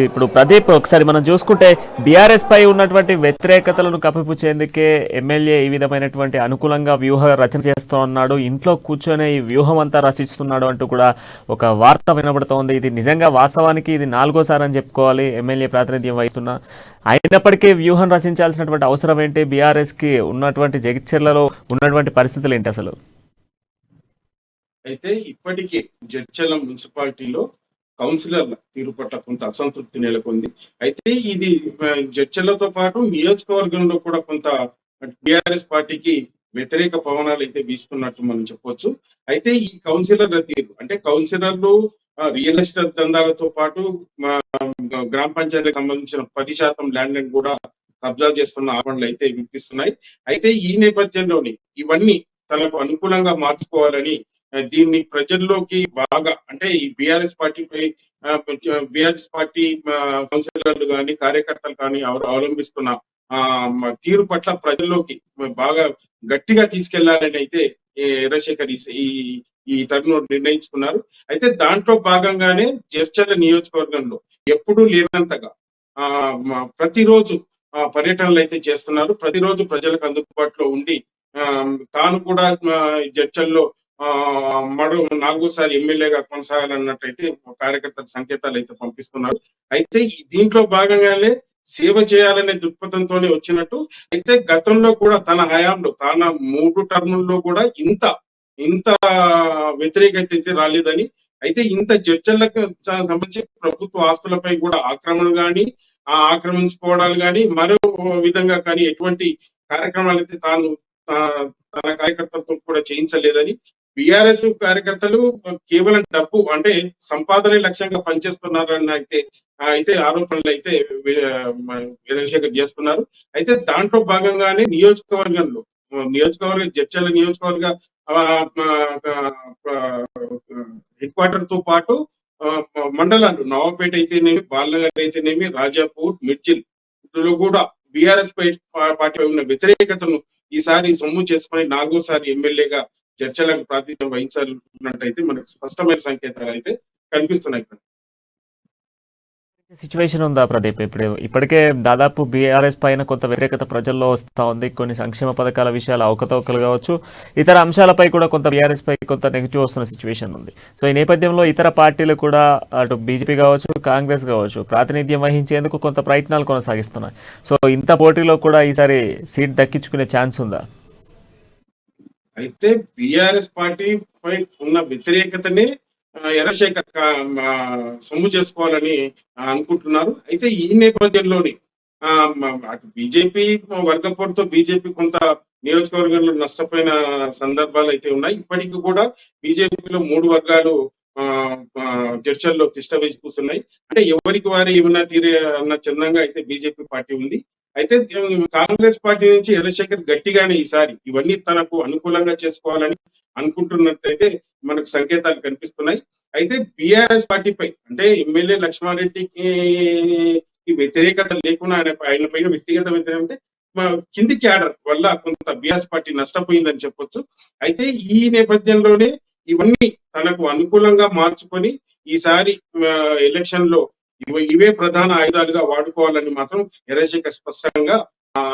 ఇప్పుడు ప్రదీప్ ఒకసారి మనం చూసుకుంటే బీఆర్ఎస్ పై ఉన్నటువంటి వ్యతిరేకతలను కప్పిపుచ్చేందుకే ఎమ్మెల్యే ఈ విధమైనటువంటి అనుకూలంగా వ్యూహ రచన చేస్తూ ఉన్నాడు. ఇంట్లో కూర్చొని ఈ వ్యూహం అంతా రచిస్తున్నాడు అంటూ కూడా ఒక వార్త వినబడుతోంది. ఇది నిజంగా వాస్తవానికి ఇది 4వ సారి అని చెప్పుకోవాలి ఎమ్మెల్యే ప్రాతినిధ్యం వహిస్తున్న. అయినప్పటికీ వ్యూహం రచించాల్సినటువంటి అవసరం ఏంటి? బీఆర్ఎస్కి ఉన్నటువంటి జగిత్యాలలో ఉన్నటువంటి పరిస్థితులు ఏంటి అసలు? అయితే ఇప్పటికే జడ్చర్ల మున్సిపాలిటీలో కౌన్సిలర్ల తీరు పట్ల కొంత అసంతృప్తి నెలకొంది. అయితే ఇది జడ్చర్లతో పాటు నియోజకవర్గంలో కూడా కొంత టిఆర్ఎస్ పార్టీకి వ్యతిరేక పవనాలు అయితే వీస్తున్నట్టు మనం చెప్పొచ్చు. అయితే ఈ కౌన్సిలర్ల తీరు అంటే కౌన్సిలర్లు రియల్ ఎస్టేట్ దందాలతో పాటు గ్రామ పంచాయతీకి సంబంధించిన 10% ల్యాండ్ కూడా కబ్జా చేస్తున్న ఆరోపణలు అయితే వినిపిస్తున్నాయి. అయితే ఈ నేపథ్యంలోని ఇవన్నీ తనకు అనుకూలంగా మార్చుకోవాలని దీన్ని ప్రజల్లోకి బాగా అంటే ఈ బీఆర్ఎస్ పార్టీపై బీఆర్ఎస్ పార్టీ కౌన్సిలర్లు కానీ కార్యకర్తలు కానీ అవలంబిస్తున్న తీరు పట్ల ప్రజల్లోకి బాగా గట్టిగా తీసుకెళ్లాలని అయితే చంద్రశేఖర్ ఈ తరుణంలో నిర్ణయించుకున్నారు. అయితే దాంట్లో భాగంగానే జడ్చర్ల నియోజకవర్గంలో ఎప్పుడూ లేనంతగా ప్రతిరోజు పర్యటనలు అయితే చేస్తున్నారు. ప్రతిరోజు ప్రజలకు అందుబాటులో ఉండి తాను కూడా జడ్చర్లో మరో 4వ సారి ఎమ్మెల్యేగా కొనసాగాలన్నట్టయితే కార్యకర్తల సంకేతాలు అయితే పంపిస్తున్నారు. అయితే దీంట్లో భాగంగానే సేవ చేయాలనే దృక్పథంతోనే వచ్చినట్టు. అయితే గతంలో కూడా తన హయాంలో తన 3 టర్ముల్లో కూడా ఇంత వ్యతిరేకత అయితే రాలేదని, అయితే ఇంత చర్చలకు సంబంధించి ప్రభుత్వ ఆస్తులపై కూడా ఆక్రమణ కానీ ఆక్రమించుకోవడాలు కానీ మరో విధంగా కానీ ఎటువంటి కార్యక్రమాలు అయితే తన కార్యకర్తలతో కూడా చేయించలేదని, బీఆర్ఎస్ కార్యకర్తలు కేవలం డబ్బు అంటే సంపాదనే లక్ష్యంగా పనిచేస్తున్నారని అయితే ఆరోపణలు అయితే చంద్రశేఖర్ చేస్తున్నారు. అయితే దాంట్లో భాగంగానే జడ్చర్ల నియోజకవర్గ హెడ్ క్వార్టర్ తో పాటు మండలాలు నవాపేట అయితేనేమి, బాలనగర్ అయితేనేమి, రాజాపూర్, మిర్చిల్ కూడా బీఆర్ఎస్ పార్టీ ఉన్న వ్యతిరేకతను ఈసారి సొమ్ము చేసుకుని 4వ సారి ఎమ్మెల్యేగా చర్చలకు ప్రాతినిధ్యం వహించాలన్నట్టయితే మనకు స్పష్టమైన సంకేతాలు అయితే కనిపిస్తున్నాయి. సిచ్యువేషన్ ఉందా ప్రదీప్? ఇప్పటికే దాదాపు బీఆర్ఎస్ పైన కొంత వ్యతిరేకత ప్రజల్లో వస్తూ ఉంది. కొన్ని సంక్షేమ పథకాల విషయాలు అవకతవకలు కావచ్చు, ఇతర అంశాలపై కూడా కొంత బీఆర్ఎస్ పై కొంత నెగిటివ్ వస్తున్న సిచ్యువేషన్ ఉంది. సో ఈ నేపథ్యంలో ఇతర పార్టీలు కూడా అటు బీజేపీ కావచ్చు, కాంగ్రెస్ కావచ్చు ప్రాతినిధ్యం వహించేందుకు కొంత ప్రయత్నాలు కొనసాగిస్తున్నాయి. సో ఇంత పోటీలో కూడా ఈసారి సీట్ దక్కించుకునే ఛాన్స్ ఉందా? అయితే బీఆర్ఎస్ పార్టీ పై ఉన్న వ్యతిరేకతనే చంద్రశేఖర్ సొమ్ము చేసుకోవాలని అనుకుంటున్నారు. అయితే ఈ నేపథ్యంలోని అటు బీజేపీ వర్గపోరుతో బీజేపీ కొంత నియోజకవర్గంలో నష్టపోయిన సందర్భాలు అయితే ఉన్నాయి. ఇప్పటికీ కూడా బీజేపీలో 3 వర్గాలు చర్చల్లో తిష్ట వేసి కూర్చున్నాయి. అంటే ఎవరికి వారి ఏమన్నా తీరే అన్న చందంగా అయితే బీజేపీ పార్టీ ఉంది. అయితే కాంగ్రెస్ పార్టీ నుంచి చంద్రశేఖర్ గట్టిగానే ఈసారి ఇవన్నీ తనకు అనుకూలంగా చేసుకోవాలని అనుకుంటున్నట్టయితే మనకు సంకేతాలు కనిపిస్తున్నాయి. అయితే బీఆర్ఎస్ పార్టీపై అంటే ఎమ్మెల్యే లక్ష్మారెడ్డికి వ్యతిరేకత లేకుండా ఆయన పైన వ్యక్తిగత వ్యతిరేకత అంటే కింది క్యాడర్ వల్ల కొంత బీఆర్ఎస్ పార్టీ నష్టపోయిందని చెప్పొచ్చు. అయితే ఈ నేపథ్యంలోనే ఇవన్నీ తనకు అనుకూలంగా మార్చుకొని ఈసారి ఎలక్షన్ లో ఇవే ప్రధాన ఆయుధాలుగా వాడుకోవాలని మాత్రం చంద్రశేఖర్ స్పష్టంగా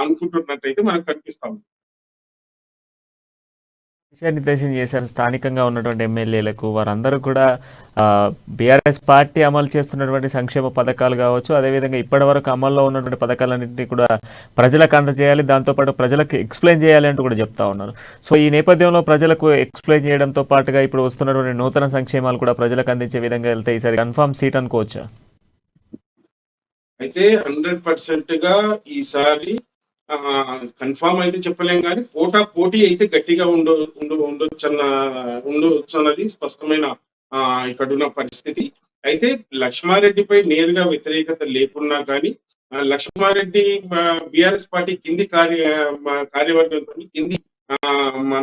అనుకుంటున్నట్టయితే మనకు కనిపిస్తాం. దిశానిర్దేశం చేశారు స్థానికంగా ఉన్నటువంటి ఎమ్మెల్యేలకు. వారందరూ కూడా బీఆర్ఎస్ పార్టీ అమలు చేస్తున్నటువంటి సంక్షేమ పథకాలు కావచ్చు, అదేవిధంగా ఇప్పటి వరకు అమల్లో ఉన్నటువంటి పథకాలన్నింటినీ కూడా ప్రజలకు అందజేయాలి, దాంతోపాటు ప్రజలకు ఎక్స్ప్లెయిన్ చేయాలి అంటూ కూడా చెప్తా ఉన్నారు. సో ఈ నేపథ్యంలో ప్రజలకు ఎక్స్ప్లెయిన్ చేయడంతో పాటుగా ఇప్పుడు వస్తున్నటువంటి నూతన సంక్షేమాలు కూడా ప్రజలకు అందించే విధంగా వెళ్తే ఈసారి కన్ఫర్మ్ సీట్ అనుకోవచ్చా? అయితే 100% గా ఈసారి కన్ఫామ్ అయితే చెప్పలేం కానీ పోటీ అయితే గట్టిగా ఉండొచ్చు అన్నది స్పష్టమైన ఇక్కడున్న పరిస్థితి. అయితే లక్ష్మారెడ్డిపై నేరుగా వ్యతిరేకత లేకున్నా కానీ లక్ష్మారెడ్డి బీఆర్ఎస్ పార్టీ కింది కార్యవర్గంతో కింది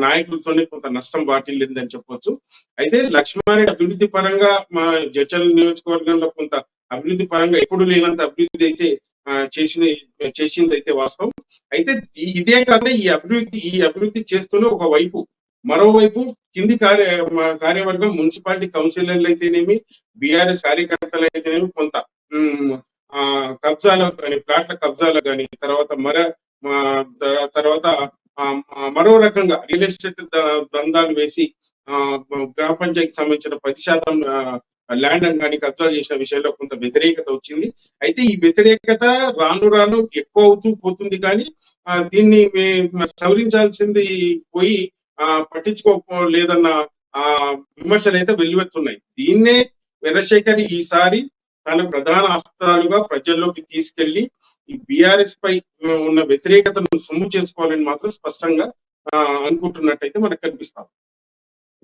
నాయకులతోనే కొంత నష్టం వాటిల్లిందని చెప్పొచ్చు. అయితే లక్ష్మారెడ్డి అభివృద్ధి పరంగా జడ్చర్ల నియోజకవర్గంలో కొంత అభివృద్ధి పరంగా ఎప్పుడు లేనంత అభివృద్ధి అయితే చేసింది అయితే వాస్తవం. అయితే ఇదే కాకుండా ఈ అభివృద్ధి చేస్తూనే మరోవైపు కింది కార్యవర్గం మున్సిపాలిటీ కౌన్సిలర్లు అయితేనేమి, బీఆర్ఎస్ కార్యకర్తలు అయితేనేమి కొంత కబ్జాలకు కానీ, ప్లాట్ల కబ్జాలకు కానీ, తర్వాత తర్వాత మరో రకంగా రియల్ ఎస్టేట్ దందాలు వేసి గ్రామ పంచాయతీకి సంబంధించిన 10% ల్యాండ్ అని కానీ కబ్జా చేసిన విషయంలో కొంత వ్యతిరేకత వచ్చింది. అయితే ఈ వ్యతిరేకత రాను రాను ఎక్కువ అవుతూ పోతుంది, కానీ దీన్ని సవరించాల్సింది పోయి పట్టించుకోలేదన్న విమర్శలు అయితే వెల్లువెత్తున్నాయి. దీన్నే వీరశేఖర్ ఈసారి తన ప్రధాన అస్త్రాలుగా ప్రజల్లోకి తీసుకెళ్లి ఈ బీఆర్ఎస్ పై ఉన్న వ్యతిరేకతను సొమ్ము చేసుకోవాలని మాత్రం స్పష్టంగా అనుకుంటున్నట్టయితే మనకు కనిపిస్తాం.